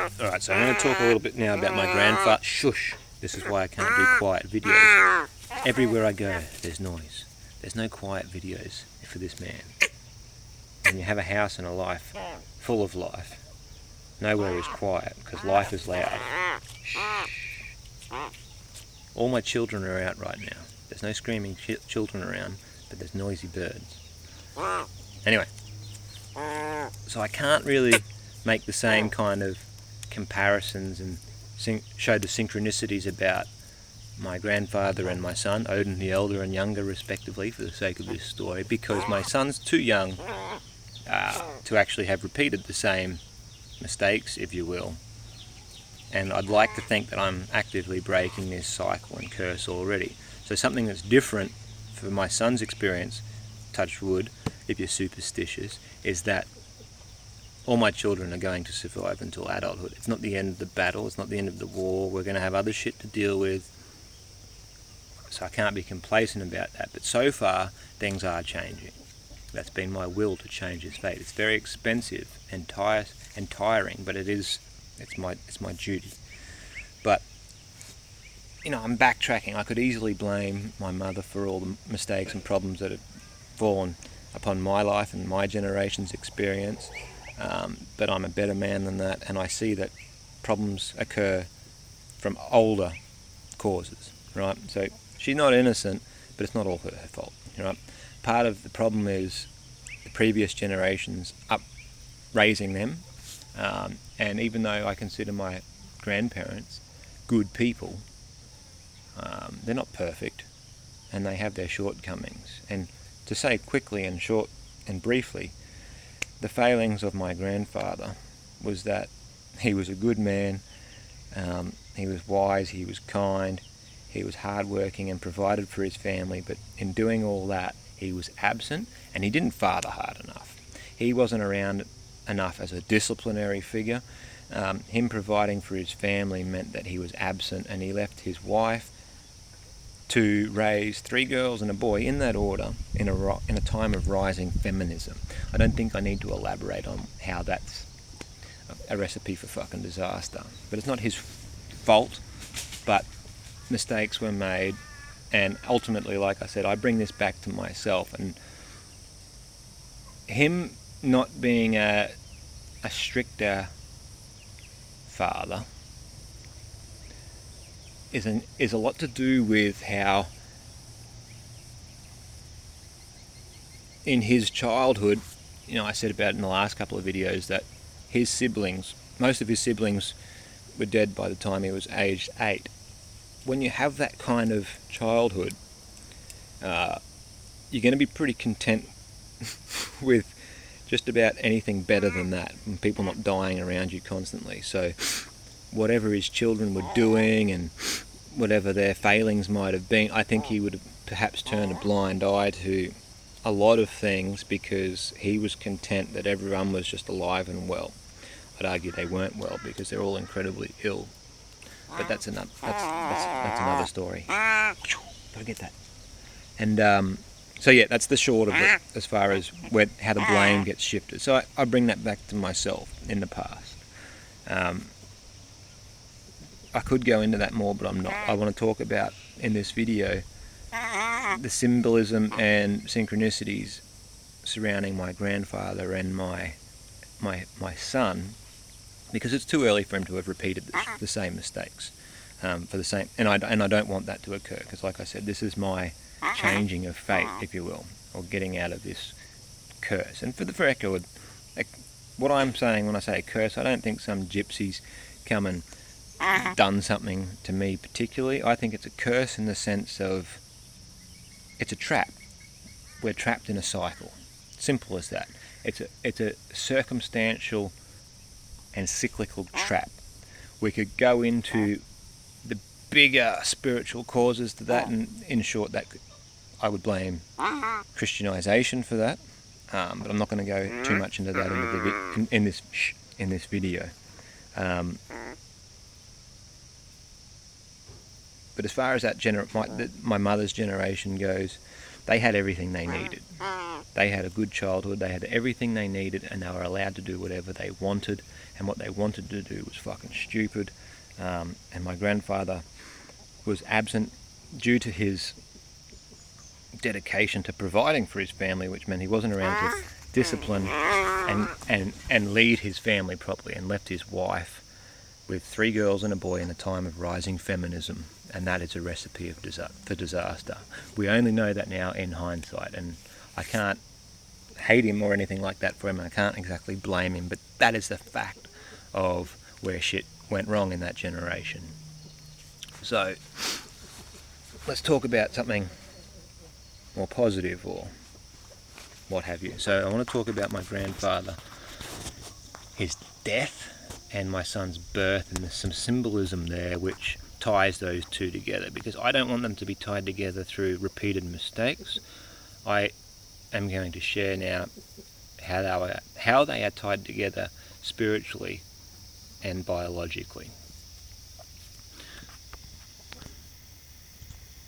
Alright, so I'm going to talk a little bit now about my grandfather. Shush! This is why I can't do quiet videos. Everywhere I go, there's noise. There's no quiet videos for this man. When you have a house and a life full of life, nowhere is quiet because life is loud. All my children are out right now. There's no screaming children around, but there's noisy birds. Anyway, so I can't really make the same kind of comparisons and show the synchronicities about my grandfather and my son, Odin the elder and younger respectively, for the sake of this story, because my son's too young to actually have repeated the same mistakes, if you will. And I'd like to think that I'm actively breaking this cycle and curse already. So something that's different for my son's experience, touch wood, if you're superstitious, is that all my children are going to survive until adulthood. It's not the end of the battle, it's not the end of the war. We're going to have other shit to deal with. So I can't be complacent about that. But so far, things are changing. That's been my will to change his fate. It's very expensive and tiring, but it's my duty. But I'm backtracking. I could easily blame my mother for all the mistakes and problems that have fallen upon my life and my generation's experience. But I'm a better man than that, and I see that problems occur from older causes, right? So she's not innocent, but it's not all her fault, right? Part of the problem is the previous generations raising them, and even though I consider my grandparents good people, they're not perfect, and they have their shortcomings. And to say quickly and short and briefly, the failings of my grandfather was that he was a good man, he was wise, he was kind, he was hardworking and provided for his family, but in doing all that, he was absent and he didn't father hard enough. He wasn't around enough as a disciplinary figure. Him providing for his family meant that he was absent, and he left his wife to raise 3 girls and a boy in that order in a time of rising feminism. I don't think I need to elaborate on how that's a recipe for fucking disaster. But it's not his fault, but mistakes were made, and ultimately, like I said, I bring this back to myself. And him not being a stricter father is a lot to do with how in his childhood, I said about in the last couple of videos that most of his siblings were dead by the time he was aged 8. When you have that kind of childhood, you're going to be pretty content with just about anything better than that, and people not dying around you constantly. So whatever his children were doing and whatever their failings might have been, I think he would have perhaps turned a blind eye to a lot of things because he was content that everyone was just alive and well. I'd argue they weren't well because they're all incredibly ill. But that's another story. Gotta get that. And so yeah, that's the short of it as far as how the blame gets shifted. So I bring that back to myself in the past. I could go into that more, but I'm not. I want to talk about in this video the symbolism and synchronicities surrounding my grandfather and my son, because it's too early for him to have repeated the same mistakes for the same. And I don't want that to occur, because like I said, this is my changing of fate, if you will, or getting out of this curse. And for the record, what I'm saying when I say a curse, I don't think some gypsies come and done something to me particularly. I think it's a curse in the sense of it's a trap. We're trapped in a cycle. Simple as that. It's a circumstantial and cyclical trap. We could go into the bigger spiritual causes to that, and in short, I would blame Christianization for that. But I'm not going to go too much into that in this video. But as far as that my mother's generation goes, they had everything they needed. They had a good childhood, they had everything they needed, and they were allowed to do whatever they wanted, and what they wanted to do was fucking stupid. And my grandfather was absent due to his dedication to providing for his family, which meant he wasn't around to discipline and lead his family properly, and left his wife with 3 girls and a boy in a time of rising feminism, and that is a recipe for disaster. We only know that now in hindsight, and I can't hate him or anything like that for him, and I can't exactly blame him, but that is the fact of where shit went wrong in that generation. So let's talk about something more positive or what have you. So I want to talk about my grandfather, his death, and my son's birth, and there's some symbolism there which ties those two together, because I don't want them to be tied together through repeated mistakes. I am going to share now how they are tied together spiritually and biologically.